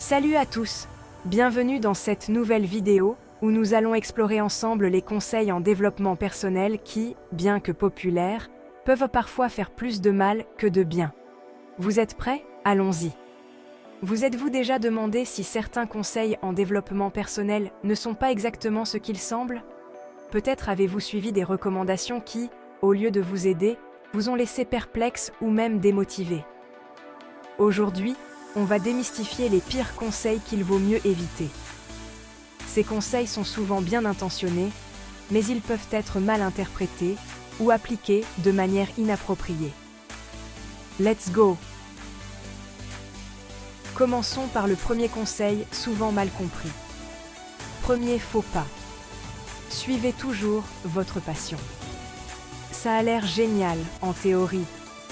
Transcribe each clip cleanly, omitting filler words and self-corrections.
Salut à tous! Bienvenue dans cette nouvelle vidéo où nous allons explorer ensemble les conseils en développement personnel qui, bien que populaires, peuvent parfois faire plus de mal que de bien. Vous êtes prêts? Allons-y! Vous êtes-vous déjà demandé si certains conseils en développement personnel ne sont pas exactement ce qu'ils semblent? Peut-être avez-vous suivi des recommandations qui, au lieu de vous aider, vous ont laissé perplexe ou même démotivé. Aujourd'hui, on va démystifier les pires conseils qu'il vaut mieux éviter. Ces conseils sont souvent bien intentionnés, mais ils peuvent être mal interprétés ou appliqués de manière inappropriée. Let's go! Commençons par le premier conseil souvent mal compris. Premier faux pas. Suivez toujours votre passion. Ça a l'air génial en théorie,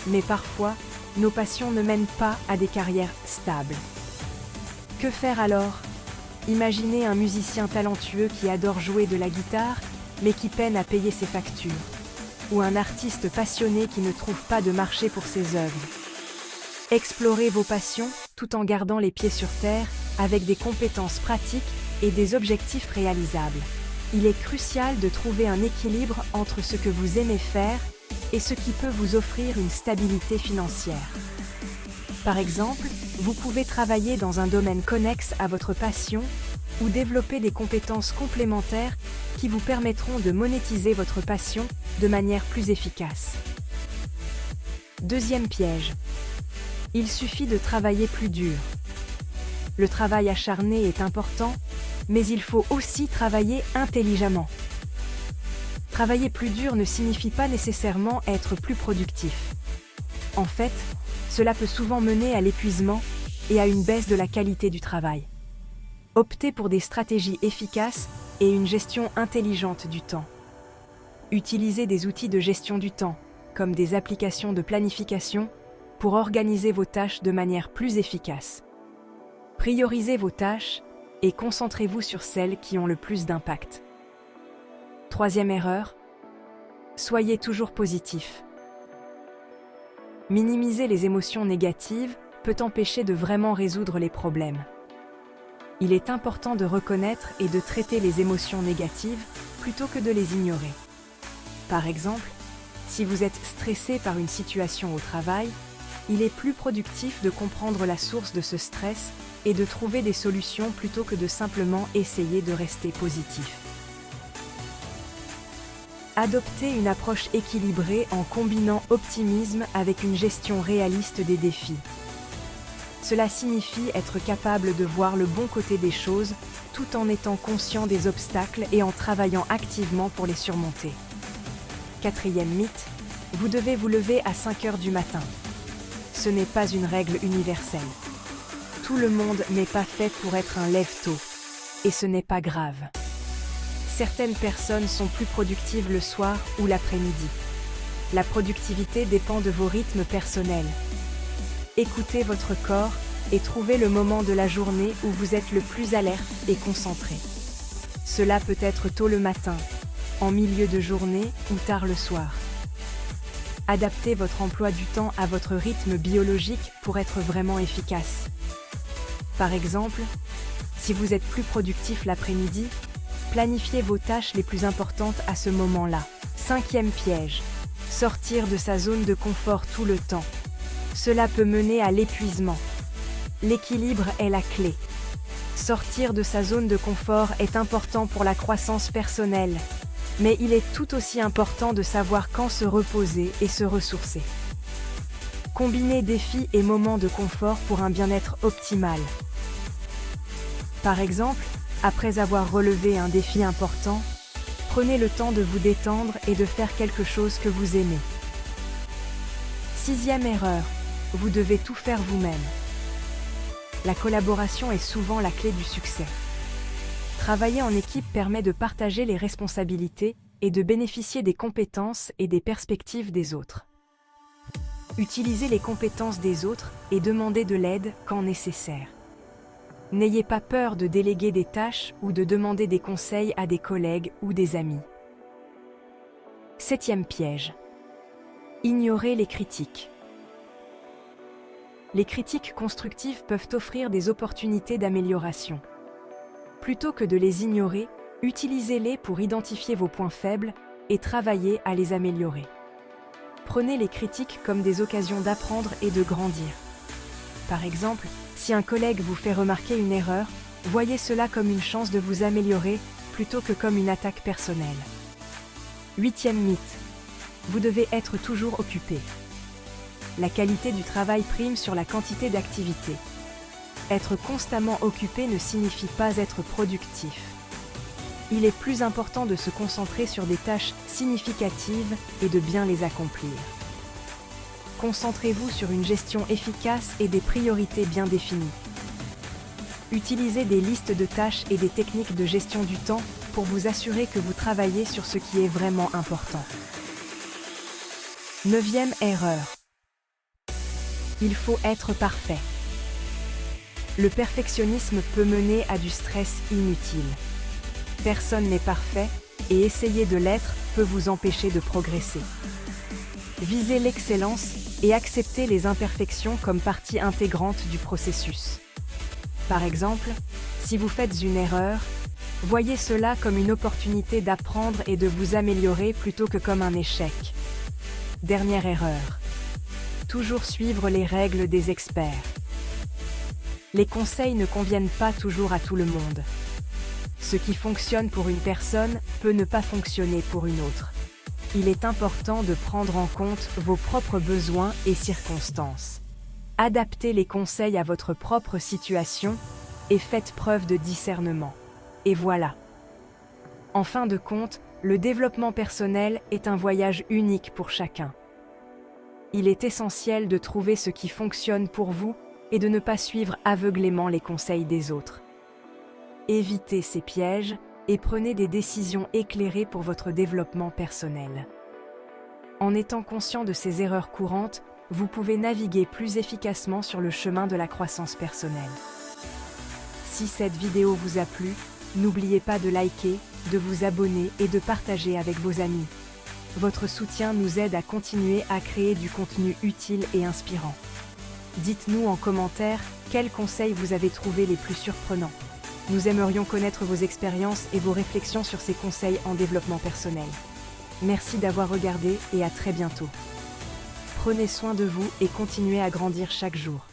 mais parfois, nos passions ne mènent pas à des carrières stables. Que faire alors? Imaginez un musicien talentueux qui adore jouer de la guitare, mais qui peine à payer ses factures. Ou un artiste passionné qui ne trouve pas de marché pour ses œuvres. Explorez vos passions tout en gardant les pieds sur terre, avec des compétences pratiques et des objectifs réalisables. Il est crucial de trouver un équilibre entre ce que vous aimez faire et ce qui peut vous offrir une stabilité financière. Par exemple, vous pouvez travailler dans un domaine connexe à votre passion ou développer des compétences complémentaires qui vous permettront de monétiser votre passion de manière plus efficace. Deuxième piège. Il suffit de travailler plus dur. Le travail acharné est important, mais il faut aussi travailler intelligemment. Travailler plus dur ne signifie pas nécessairement être plus productif. En fait, cela peut souvent mener à l'épuisement et à une baisse de la qualité du travail. Optez pour des stratégies efficaces et une gestion intelligente du temps. Utilisez des outils de gestion du temps, comme des applications de planification, pour organiser vos tâches de manière plus efficace. Priorisez vos tâches et concentrez-vous sur celles qui ont le plus d'impact. Troisième erreur, soyez toujours positif. Minimiser les émotions négatives peut empêcher de vraiment résoudre les problèmes. Il est important de reconnaître et de traiter les émotions négatives plutôt que de les ignorer. Par exemple, si vous êtes stressé par une situation au travail, il est plus productif de comprendre la source de ce stress et de trouver des solutions plutôt que de simplement essayer de rester positif. Adoptez une approche équilibrée en combinant optimisme avec une gestion réaliste des défis. Cela signifie être capable de voir le bon côté des choses tout en étant conscient des obstacles et en travaillant activement pour les surmonter. Quatrième mythe, vous devez vous lever à 5 heures du matin. Ce n'est pas une règle universelle. Tout le monde n'est pas fait pour être un lève-tôt, et ce n'est pas grave. Certaines personnes sont plus productives le soir ou l'après-midi. La productivité dépend de vos rythmes personnels. Écoutez votre corps et trouvez le moment de la journée où vous êtes le plus alerte et concentré. Cela peut être tôt le matin, en milieu de journée ou tard le soir. Adaptez votre emploi du temps à votre rythme biologique pour être vraiment efficace. Par exemple, si vous êtes plus productif l'après-midi, planifiez vos tâches les plus importantes à ce moment-là. Cinquième piège. Sortir de sa zone de confort tout le temps. Cela peut mener à l'épuisement. L'équilibre est la clé. Sortir de sa zone de confort est important pour la croissance personnelle, mais il est tout aussi important de savoir quand se reposer et se ressourcer. Combinez défis et moments de confort pour un bien-être optimal. Par exemple, après avoir relevé un défi important, prenez le temps de vous détendre et de faire quelque chose que vous aimez. Sixième erreur, vous devez tout faire vous-même. La collaboration est souvent la clé du succès. Travailler en équipe permet de partager les responsabilités et de bénéficier des compétences et des perspectives des autres. Utilisez les compétences des autres et demandez de l'aide quand nécessaire. N'ayez pas peur de déléguer des tâches ou de demander des conseils à des collègues ou des amis. Septième piège. Ignorez les critiques. Les critiques constructives peuvent offrir des opportunités d'amélioration. Plutôt que de les ignorer, utilisez-les pour identifier vos points faibles et travailler à les améliorer. Prenez les critiques comme des occasions d'apprendre et de grandir. Par exemple, si un collègue vous fait remarquer une erreur, voyez cela comme une chance de vous améliorer plutôt que comme une attaque personnelle. 8e mythe. Vous devez être toujours occupé. La qualité du travail prime sur la quantité d'activités. Être constamment occupé ne signifie pas être productif. Il est plus important de se concentrer sur des tâches significatives et de bien les accomplir. Concentrez-vous sur une gestion efficace et des priorités bien définies. Utilisez des listes de tâches et des techniques de gestion du temps pour vous assurer que vous travaillez sur ce qui est vraiment important. 9e erreur. Il faut être parfait. Le perfectionnisme peut mener à du stress inutile. Personne n'est parfait et essayer de l'être peut vous empêcher de progresser. Visez l'excellence et acceptez les imperfections comme partie intégrante du processus. Par exemple, si vous faites une erreur, voyez cela comme une opportunité d'apprendre et de vous améliorer plutôt que comme un échec. Dernière erreur. Toujours suivre les règles des experts. Les conseils ne conviennent pas toujours à tout le monde. Ce qui fonctionne pour une personne peut ne pas fonctionner pour une autre. Il est important de prendre en compte vos propres besoins et circonstances. Adaptez les conseils à votre propre situation et faites preuve de discernement. Et voilà. En fin de compte, le développement personnel est un voyage unique pour chacun. Il est essentiel de trouver ce qui fonctionne pour vous et de ne pas suivre aveuglément les conseils des autres. Évitez ces pièges et prenez des décisions éclairées pour votre développement personnel. En étant conscient de ces erreurs courantes, vous pouvez naviguer plus efficacement sur le chemin de la croissance personnelle. Si cette vidéo vous a plu, n'oubliez pas de liker, de vous abonner et de partager avec vos amis. Votre soutien nous aide à continuer à créer du contenu utile et inspirant. Dites-nous en commentaire quels conseils vous avez trouvés les plus surprenants. Nous aimerions connaître vos expériences et vos réflexions sur ces conseils en développement personnel. Merci d'avoir regardé et à très bientôt. Prenez soin de vous et continuez à grandir chaque jour.